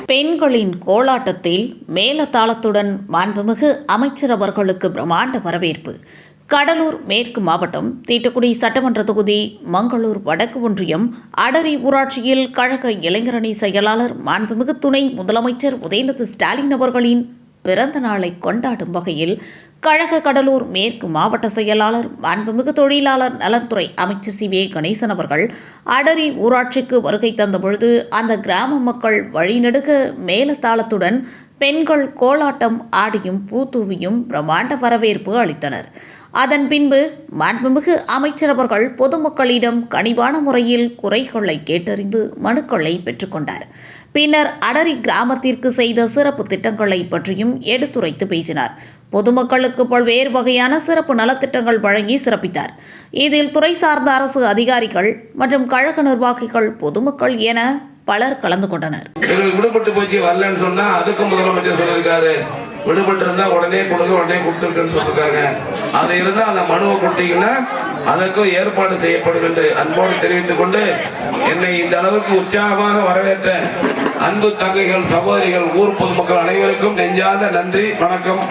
பெண்களின் கோலாட்டத்தில் மேலதாளத்துடன் மாண்புமிகு அமைச்சர் அவர்களுக்கு பிரம்மாண்ட வரவேற்பு. கடலூர் மேற்கு மாவட்டம் தீட்டுக்குடி சட்டமன்ற தொகுதி மங்களூர் வடக்கு ஒன்றியம் அடரி ஊராட்சியில் கழக இளைஞரணி செயலாளர் மாண்புமிகு துணை முதலமைச்சர் உதயநிதி ஸ்டாலின் அவர்களின் பிறந்த நாளை கொண்டாடும் வகையில் கழக கடலூர் மேற்கு மாவட்ட செயலாளர் மாண்புமிகு தொழிலாளர் நலன்துறை அமைச்சர் சி.வே. கணேசன் அவர்கள் அடரி ஊராட்சிக்கு வருகை தந்தபொழுது அந்த கிராம மக்கள் வழிநெடுக மேலதாளத்துடன் பெண்கள் கோலாட்டம் ஆடியும் பூத்தூவியும் பிரம்மாண்ட வரவேற்பு அளித்தனர். அதன் பின்பு மாண்புமிகு அமைச்சர் அவர்கள் பொதுமக்களிடம் கனிவான முறையில் குறைகளை கேட்டறிந்து மனுக்களை பெற்றுக்கொண்டார். பின்னர் அடரி கிராமத்திற்கு செய்த சிறப்பு திட்டங்களை பற்றியும் எடுத்துரைத்து பேசினார். பொதுமக்களுக்கு பல்வேறு வகையான சிறப்பு நலத்திட்டங்கள் வழங்கி சிறப்பித்தார். இதில் துறை சார்ந்த அரசு அதிகாரிகள் மற்றும் கழக நிர்வாகிகள், பொதுமக்கள் என பலர் கலந்து கொண்டனர். விடுபட்டு போச்சு வரலன்னு சொன்னா அதுக்கும் முதலமைச்சர் சொல்லியிருக்காரு, விடுபட்டு இருந்தா உடனே கொடுங்க, உடனே கொடுத்துருக்குன்னு சொல்லிருக்காங்க. அது இருந்தா அந்த மனுவை கொடுத்தீங்கன்னா அதற்கும் ஏற்பாடு செய்யப்படும் என்று அன்போடு தெரிவித்துக் கொண்டு, என்னை இந்த அளவுக்கு உற்சாகமாக வரவேற்ற அன்பு தங்கைகள், சகோதரிகள், ஊர் பொதுமக்கள் அனைவருக்கும் நெஞ்சார்ந்த நன்றி. வணக்கம்.